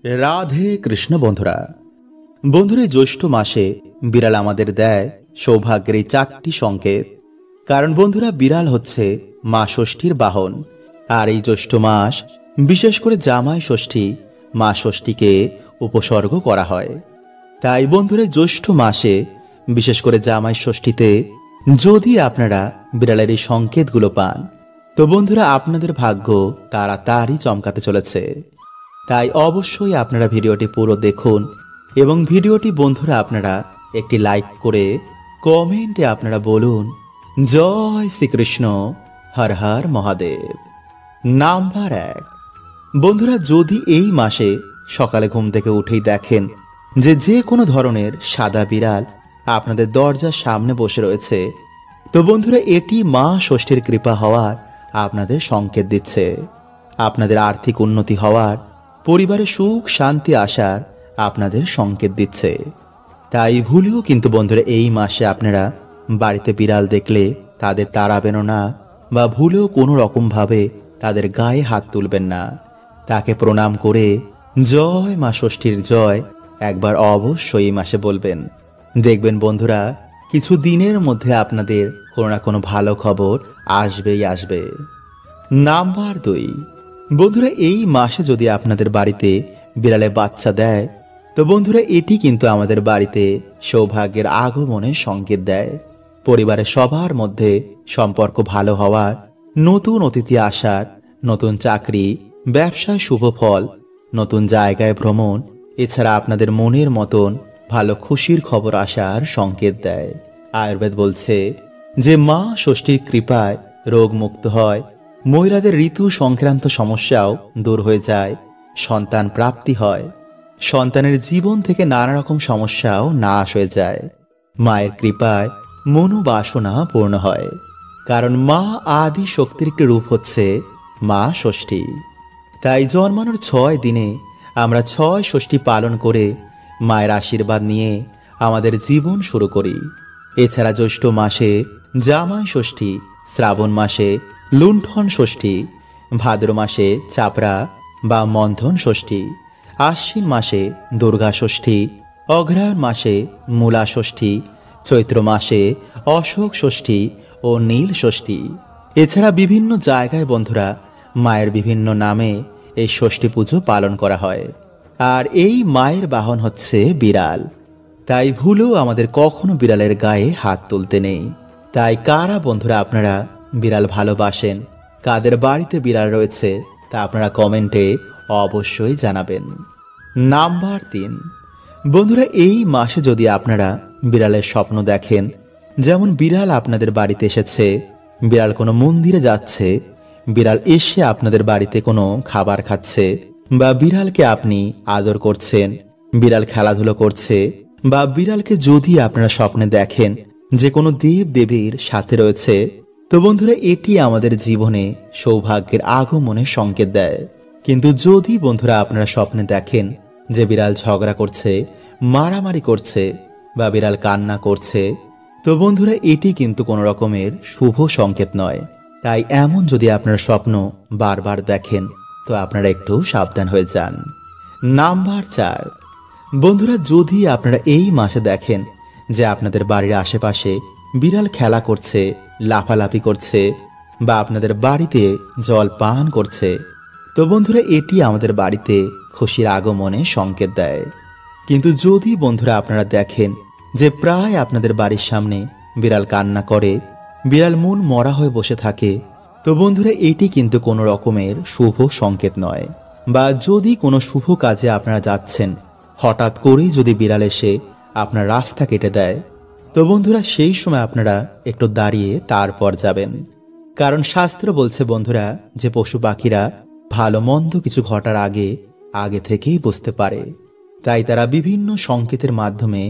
राधे कृष्ण बंधुरा बंधुरे ज्येष्ठ मासे बिड़ाल आमादेर देय सौभाग्येर चारटी संकेत। कारण बंधुरा बिड़ाल हच्छे मा षष्ठीर बाहन और ये ज्येष्ठ मास विशेष करे जामाई षष्ठी मा षष्ठीके उपसर्ग करा हय। ताई बंधुरे ज्येष्ठ मासे विशेष करे जामाई षष्ठीते यदि आपनारा बिड़ालेर एई संकेतगुलो पान तो बंधुरा आपनादेर भाग्य ताड़ाताड़ी चमकाते चलेछे। ताई अवश्यई आपनारा भिडियोटी पुरो देखुन एवं भिडियोटी बंधुरा आपनारा एकटी लाइक करे कमेंटे आपनारा बोलुन जय श्रीकृष्ण हर हर महादेव। नाम्बार 1 बंधुरा यदि एई मासे सकाले घुम थेके उठेई देखें जे कोनो धरनेर सादा बिड़ाल आपनादेर दरजार सामने बसे रयेछे तो बंधुरा एटी मा षष्ठीर कृपा हওয়ার आपनादेर संकेत दिच्छे। आपनादेर आर्थिक उन्नति हওয়ার परिवारे सुख शांति आसार आपनादेर संकेत दिच्छे। ताई भूलेও किन्तु बंधुरा एई मासे आपनारा बाड़ीते बिड़ाल देखले तादेर ताड़ाबेन ना बा भूलेও कोनो रकम भावे तादेर गाये हाथ तुलबेन ना। ताके प्रणाम करे जय मा षष्ठीर जय एकबार अवश्यई मासे बोलबेन। देखबेन बंधुरा किछु दिनेर मध्य आपनादेर कोनो ना कोनो भालो खबर आसबेई आसबे। नाम्बार 2 बंधुरा एई मासे यदि आपनादेर बाड़ीते बिड़ाले बाच्चा देय तो बंधुरा एटी किन्तु आमादेर बाड़ीते सौभाग्येर आगमनेर संकेत देय। परिवारेर सबार मध्य सम्पर्क भालो हওয়ার, नतून अतिथि आसार, नतून चाकरी व्यवसाय शुभ फल, नतून जायगाय भ्रमण एछाड़ा आपनादेर मनेर मतन भालो खुशिर खबर आसार संकेत देय। आयुर्वेद बोलछे जे मा षष्ठीर कृपाय रोग मुक्त हय, महिलादेर ऋतु संक्रांत समस्याओ दूर हये जाय, सन्तान प्राप्ति हय, सन्तानेर जीवन थेके नाना रकम समस्याओ नाश हये जाय, मायेर कृपाय मनोबासना पूर्ण हय। कारण मा आदि शक्तिर एकटी रूप हच्छे मा षष्ठी। ताई जन्मानोर 6 दिने आमरा 6 षष्ठी पालन करे मायेर आशीर्बाद निये आमादेर जीवन शुरू करी। एछाड़ा ज्येष्ठ मासे जामाई षष्ठी, श्रावण मासे लुंठन षष्ठी, भाद्र मासे चापड़ा बा मंथन षष्ठी, आश्विन मासे दुर्गा षष्ठी, अग्रहायण मासे मूला षष्ठी, चैत्र मासे अशोक षष्ठी और नील षष्ठी। एछाड़ा विभिन्न जायगाय बंधुरा मायेर विभिन्न नामे এই ষষ্ঠী পুজো পালন করা হয়। আর এই মায়ের বাহন হচ্ছে বিড়াল। তাই ভুলেও আমাদের কখনো বিড়ালের গায়ে হাত তুলতে নেই। তাই কারা বন্ধুরা আপনারা বিড়াল ভালোবাসেন, কাদের বাড়িতে বিড়াল রয়েছে তা আপনারা কমেন্টে অবশ্যই জানাবেন। নাম্বার 3 বন্ধুরা এই মাসে যদি আপনারা বিড়ালের স্বপ্ন দেখেন, যেমন বিড়াল আপনাদের বাড়িতে এসেছে, বিড়াল কোনো মন্দিরে যাচ্ছে, বিড়াল এসে আপনাদের বাড়িতে কোনো খাবার খাচ্ছে, বা বিড়ালকে আপনি আদর করছেন, বিড়াল খেলাধুলো করছে, বা বিড়ালকে যদি আপনারা স্বপ্নে দেখেন যে কোনো দেব দেবীর সাথে রয়েছে, তো বন্ধুরা এটি আমাদের জীবনে সৌভাগ্যের আগমনের সংকেত দেয়। কিন্তু যদি বন্ধুরা আপনারা স্বপ্নে দেখেন যে বিড়াল ঝগড়া করছে, মারামারি করছে, বা বিড়াল কান্না করছে, তো বন্ধুরা এটি কিন্তু কোনো রকমের শুভ সংকেত নয়। তাই এমন যদি আপনারা স্বপ্ন বারবার দেখেন তো আপনারা একটু সাবধান হয়ে যান। নাম্বার 4 বন্ধুরা যদি আপনারা এই মাসে দেখেন যে আপনাদের বাড়ির আশেপাশে বিড়াল খেলা করছে, লাফালাফি করছে, বা আপনাদের বাড়িতে জল পান করছে, তো বন্ধুরা এটি আমাদের বাড়িতে খুশির আগমনে সংকেত দেয়। কিন্তু যদি বন্ধুরা আপনারা দেখেন যে প্রায় আপনাদের বাড়ির সামনে বিড়াল কান্না করে, বিড়াল মন মরা হয়ে বসে থাকে, তো বন্ধুরা এটি কিন্তু কোনো রকমের শুভ সংকেত নয়। বা যদি কোনো শুভ কাজে আপনারা যাচ্ছেন, হঠাৎ করেই যদি বিড়াল এসে আপনার রাস্তা কেটে দেয়, তো বন্ধুরা সেই সময় আপনারা একটু দাঁড়িয়ে তারপর যাবেন। কারণ শাস্ত্র বলছে বন্ধুরা যে পশু পাখিরা ভালো মন্দ কিছু ঘটার আগে থেকেই বুঝতে পারে। তাই তারা বিভিন্ন সংকেতের মাধ্যমে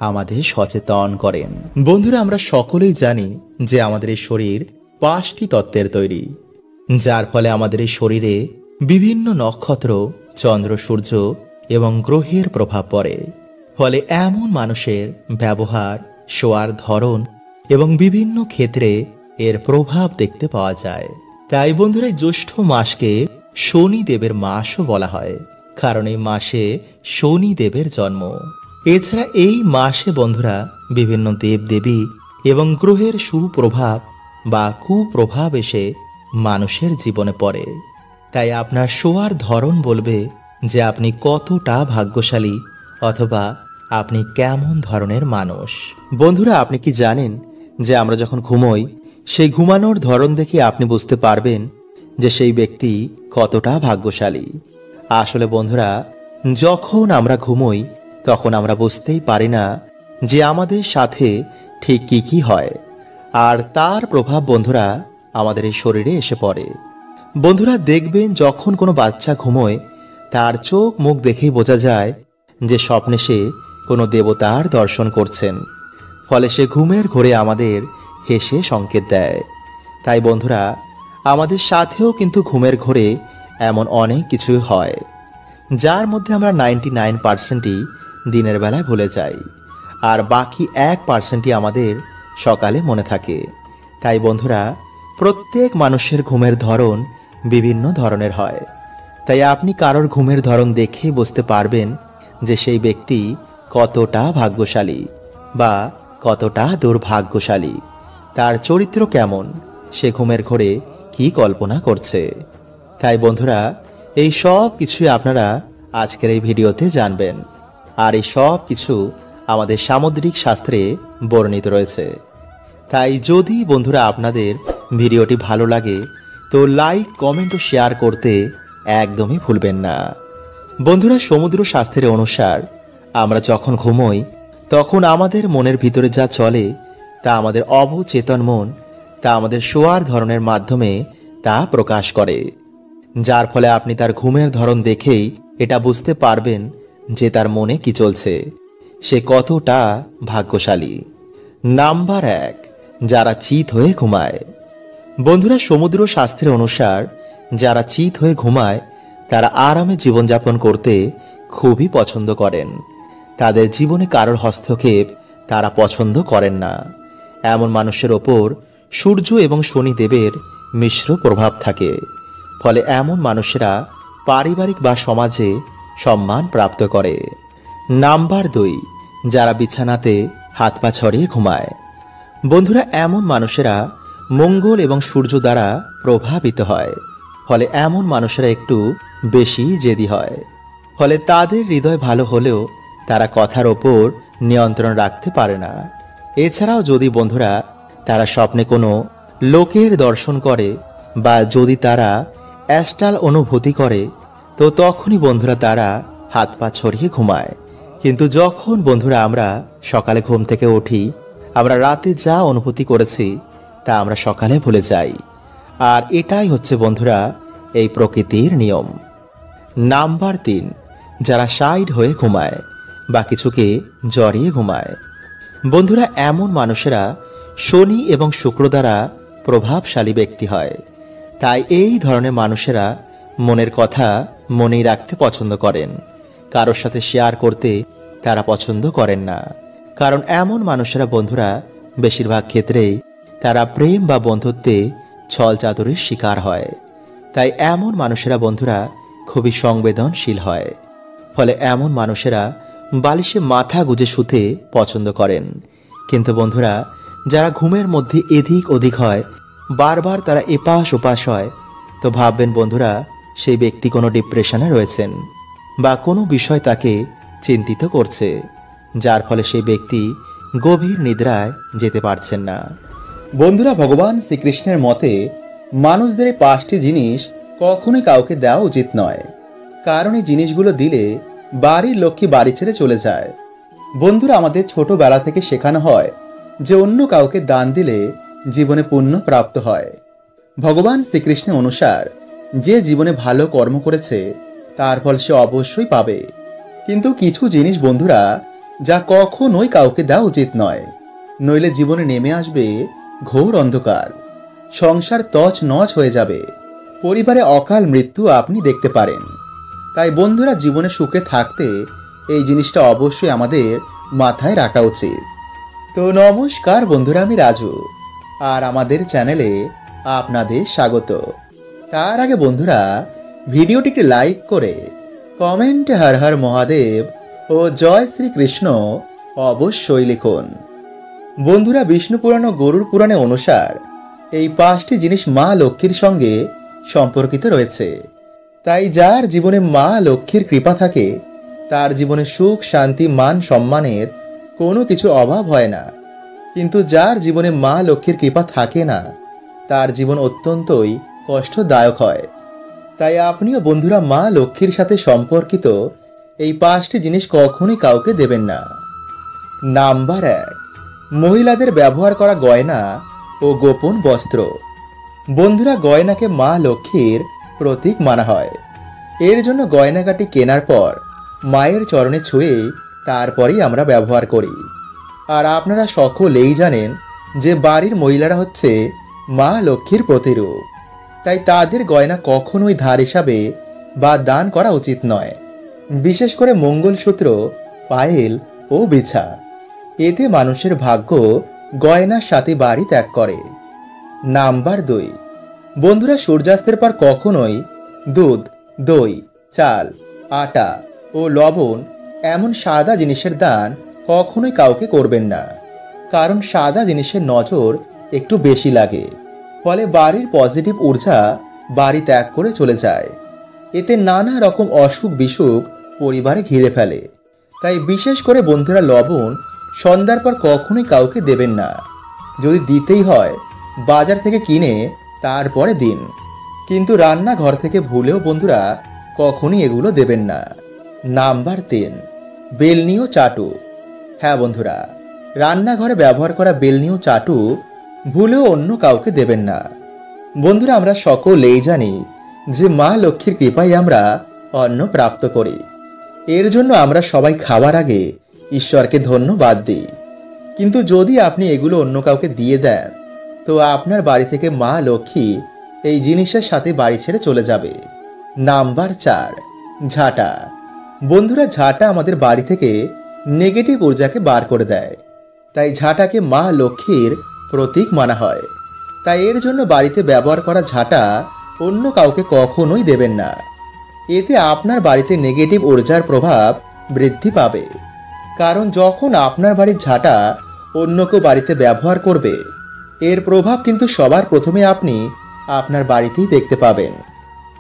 আমাদের সচেতন করেন। বন্ধুরা আমরা সকলেই জানি যে আমাদের এই শরীর 5টি তত্ত্বের তৈরি, যার ফলে আমাদের এই শরীরে বিভিন্ন নক্ষত্র, চন্দ্র, সূর্য এবং গ্রহের প্রভাব পড়ে। ফলে এমন মানুষের ব্যবহার, শোয়ার ধরন এবং বিভিন্ন ক্ষেত্রে এর প্রভাব দেখতে পাওয়া যায়। তাই বন্ধুরা জ্যৈষ্ঠ মাসকে শনি দেবের মাসও বলা হয়। কারণ এই মাসে শনিদেবের জন্ম। এছাড়া এই মাসে বন্ধুরা বিভিন্ন দেবদেবী এবং গ্রহের সুপ্রভাব বা কুপ্রভাব এসে মানুষের জীবনে পড়ে। তাই আপনার শোয়ার ধরন বলবে যে আপনি কতটা ভাগ্যশালী অথবা আপনি কেমন ধরনের মানুষ। বন্ধুরা, আপনি কি জানেন যে আমরা যখন ঘুমোই সেই ঘুমানোর ধরন দেখে আপনি বুঝতে পারবেন যে সেই ব্যক্তি কতটা ভাগ্যশালী। আসলে বন্ধুরা, যখন আমরা ঘুমোই তখন আমরা বুঝতেই পারি না যে আমাদের সাথে ঠিক কি কি হয়, আর তার প্রভাব বন্ধুরা আমাদের এই শরীরে এসে পড়ে। বন্ধুরা দেখবেন, যখন কোনো বাচ্চা ঘুমোয় তার চোখ মুখ দেখেই বোঝা যায় যে স্বপ্নে সে কোনো দেবতার দর্শন করছেন, ফলে সে ঘুমের ঘোরে আমাদের হেসে সংকেত দেয়। তাই বন্ধুরা, আমাদের সাথেও কিন্তু ঘুমের ঘোরে এমন অনেক কিছু হয় যার মধ্যে আমরা 99%ই দিনের বেলায় ভুলে যাই, আর বাকি 1%ই আমাদের সকালে মনে থাকে। তাই বন্ধুরা, প্রত্যেক মানুষের ঘুমের ধরন বিভিন্ন ধরনের হয়। তাই আপনি কারোর ঘুমের ধরন দেখে বুঝতে পারবেন যে সেই ব্যক্তি কতটা ভাগ্যশালী বা কতটা দুর্ভাগ্যশালী, তার চরিত্র কেমন, সে ঘুমের ঘোরে কি কল্পনা করছে। তাই বন্ধুরা, এই সব কিছুই আপনারা আজকের এই ভিডিওতে জানবেন, আর এই সব কিছু আমাদের সামুদ্রিক শাস্ত্রে বর্ণিত রয়েছে। তাই যদি বন্ধুরা আপনাদের ভিডিওটি ভালো লাগে তো লাইক, কমেন্ট ও শেয়ার করতে একদমই ভুলবেন না। বন্ধুরা, সমুদ্র শাস্ত্রের অনুসার আমরা যখন ঘুমোই তখন আমাদের মনের ভিতরে যা চলে তা আমাদের অবচেতন মন তা আমাদের শোয়ার ধরনের মাধ্যমে তা প্রকাশ করে, যার ফলে আপনি তার ঘুমের ধরন দেখেই এটা বুঝতে পারবেন যে তার মনে কি চলছে, সে কতটা ভাগ্যশালী। নাম্বার 1, যারা চিত হয়ে ঘুমায়। বন্ধুরা, সমুদ্র শাস্ত্রের অনুসার যারা চিত হয়ে ঘুমায় তারা আরামে জীবনযাপন করতে খুবই পছন্দ করেন। তাদের জীবনে কারোর হস্তক্ষেপ তারা পছন্দ করেন না। এমন মানুষের ওপর সূর্য এবং শনিদেবের মিশ্র প্রভাব থাকে, ফলে এমন মানুষেরা পারিবারিক বা সমাজে সম্মান প্রাপ্ত করে। নাম্বার 2, যারা বিছানাতে হাত পা ছড়িয়ে ঘুমায়। বন্ধুরা, এমন মানুষেরা মঙ্গল এবং সূর্য দ্বারা প্রভাবিত হয়, ফলে এমন মানুষেরা একটু বেশি জেদি হয়। ফলে তাদের হৃদয় ভালো হলেও তারা কথার ওপর নিয়ন্ত্রণ রাখতে পারে না। এছাড়াও যদি বন্ধুরা তারা স্বপ্নে কোনো লোকের দর্শন করে বা যদি তারা অ্যাস্ট্রাল অনুভূতি করে তো তখনই বন্ধুরা তারা হাত পা ছড়িয়ে ঘুমায়। কিন্তু যখন বন্ধুরা আমরা সকালে ঘুম থেকে উঠি, আমরা রাতে যা অনুভূতি করেছি তা আমরা সকালে ভুলে যাই, আর এটাই হচ্ছে বন্ধুরা এই প্রকৃতির নিয়ম। নাম্বার 3, যারা সাইড হয়ে ঘুমায় বা কিছুকে জড়িয়ে ঘুমায়। বন্ধুরা, এমন মানুষেরা শনি এবং শুক্র দ্বারা প্রভাবশালী ব্যক্তি হয়। তাই এই ধরনের মানুষেরা মনের কথা মনেই রাখতে পছন্দ করেন, কারোর সাথে শেয়ার করতে তারা পছন্দ করেন না। কারণ এমন মানুষেরা বন্ধুরা বেশিরভাগ ক্ষেত্রেই তারা প্রেম বা বন্ধুত্বে ছল চাতুরির শিকার হয়। তাই এমন মানুষেরা বন্ধুরা খুবই সংবেদনশীল হয়, ফলে এমন মানুষেরা বালিশে মাথা গুজে শুতে পছন্দ করেন। কিন্তু বন্ধুরা যারা ঘুমের মধ্যে এদিক ওদিক হয়, বারবার তারা এপাশ ওপাশ হয়, তো ভাববেন বন্ধুরা সেই ব্যক্তি কোনো ডিপ্রেশনে রয়েছেন বা কোনো বিষয় তাকে চিন্তিত করছে, যার ফলে সেই ব্যক্তি গভীর নিদ্রায় যেতে পারছেন না। বন্ধুরা, ভগবান শ্রীকৃষ্ণের মতে মানুষদের 5টি জিনিস কখনোই কাউকে দেওয়া উচিত নয়, কারণ এই জিনিসগুলো দিলে বাড়ির লক্ষ্মী বাড়ি ছেড়ে চলে যায়। বন্ধুরা, আমাদের ছোটবেলা থেকে শেখানো হয় যে অন্য কাউকে দান দিলে জীবনে পুণ্য প্রাপ্ত হয়। ভগবান শ্রীকৃষ্ণের অনুসার যে জীবনে ভালো কর্ম করেছে তার ফল সে অবশ্যই পাবে। কিন্তু কিছু জিনিস বন্ধুরা যা কখনোই কাউকে দেওয়া উচিত নয়, নইলে জীবনে নেমে আসবে ঘোর অন্ধকার, সংসার তছনছ হয়ে যাবে, পরিবারে অকাল মৃত্যু আপনি দেখতে পারেন। তাই বন্ধুরা জীবনে সুখে থাকতে এই জিনিসটা অবশ্যই আমাদের মাথায় রাখা উচিত। তো নমস্কার বন্ধুরা, আমি রাজু, আর আমাদের চ্যানেলে আপনাদের স্বাগত। তার আগে বন্ধুরা ভিডিওটিকে লাইক করে কমেন্টে হর হর মহাদেব ও জয় শ্রীকৃষ্ণ অবশ্যই লিখুন। বন্ধুরা, বিষ্ণু পুরাণ ও গরুড় পুরাণে অনুসার এই 5টি জিনিস মা লক্ষ্মীর সঙ্গে সম্পর্কিত রয়েছে। তাই যার জীবনে মা লক্ষ্মীর কৃপা থাকে তার জীবনে সুখ, শান্তি, মান সম্মানের কোনো কিছু অভাব হয় না। কিন্তু যার জীবনে মা লক্ষ্মীর কৃপা থাকে না তার জীবন অত্যন্তই কষ্টদায়ক হয়। তাই আপনিও বন্ধুরা মা লক্ষ্মীর সাথে সম্পর্কিত এই 5টি জিনিস কখনোই কাউকে দেবেন না। নাম্বার 1, মহিলাদের ব্যবহার করা গয়না ও গোপন বস্ত্র। বন্ধুরা, গয়নাকে মা লক্ষ্মীর প্রতীক মানা হয়। এর জন্য গয়নাগাটি কেনার পর মায়ের চরণে ছুঁয়ে তারপরেই আমরা ব্যবহার করি। আর আপনারা সকলেই জানেন যে বাড়ির মহিলারা হচ্ছে মা লক্ষ্মীর প্রতিরূপ। তাই তাদের গয়না কখনোই ধার হিসাবে বা দান করা উচিত নয়, বিশেষ করে মঙ্গলসূত্র, পায়েল ও বিছা। এতে মানুষের ভাগ্য গয়নার সাথে বাড়ি ত্যাগ করে। নাম্বার 2, বন্ধুরা সূর্যাস্তের পর কখনোই দুধ, দই, চাল, আটা ও লবণ এমন সাদা জিনিসের দান কখনোই কাউকে করবেন না। কারণ সাদা জিনিসের নজর একটু বেশি লাগে, ফলে বাড়ির পজিটিভ ঊর্জা বাড়ি ত্যাগ করে চলে যায়। এতে নানা রকম অসুখ বিসুখ পরিবারে ঘিরে ফেলে। তাই বিশেষ করে বন্ধুরা লবণ সন্ধ্যার পর কখনোই কাউকে দেবেন না। যদি দিতেই হয় বাজার থেকে কিনে তারপরে দিন, কিন্তু রান্নাঘর থেকে ভুলেও বন্ধুরা কখনোই এগুলো দেবেন না। নাম্বার 3, বেলনি ও চাটু। হ্যাঁ বন্ধুরা, রান্নাঘরে ব্যবহার করা বেলনি ও চাটু ভুলেও অন্য কাউকে দেবেন না। বন্ধুরা, আমরা সকলেই জানি যে মা লক্ষ্মীর কৃপায় আমরা অন্ন প্রাপ্ত করি। এর জন্য আমরা সবাই খাওয়ার আগে ঈশ্বরকে ধন্যবাদ দিই। কিন্তু যদি আপনি এগুলো অন্য কাউকে দিয়ে দেন তো আপনার বাড়ি থেকে মা লক্ষ্মী এই জিনিসের সাথে বাড়ি ছেড়ে চলে যাবে। নাম্বার 4, ঝাঁটা। বন্ধুরা, ঝাঁটা আমাদের বাড়ি থেকে নেগেটিভ ঊর্জাকে বার করে দেয়। তাই ঝাঁটাকে মা লক্ষ্মীর প্রতীক মানা হয়। তাই এর জন্য বাড়িতে ব্যবহার করা ঝাঁটা অন্য কাউকে কখনোই দেবেন না। এতে আপনার বাড়িতে নেগেটিভ ঊর্জার প্রভাব বৃদ্ধি পাবে। কারণ যখন আপনার বাড়ির ঝাঁটা অন্য কেউ বাড়িতে ব্যবহার করবে এর প্রভাব কিন্তু সবার প্রথমে আপনি আপনার বাড়িতেই দেখতে পাবেন।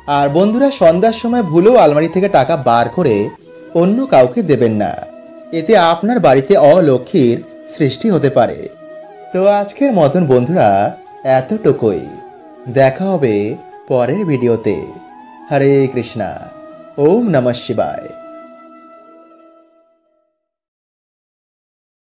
আর বন্ধুরা, সন্ধ্যার সময় ভুলেও আলমারি থেকে টাকা বার করে অন্য কাউকে দেবেন না। এতে আপনার বাড়িতে অলক্ষ্মীর সৃষ্টি হতে পারে। তো আজকের মতন বন্ধুরা এতটুকুই। দেখা হবে পরের ভিডিওতে। হরে কৃষ্ণা। ওম নমঃ শিবায়।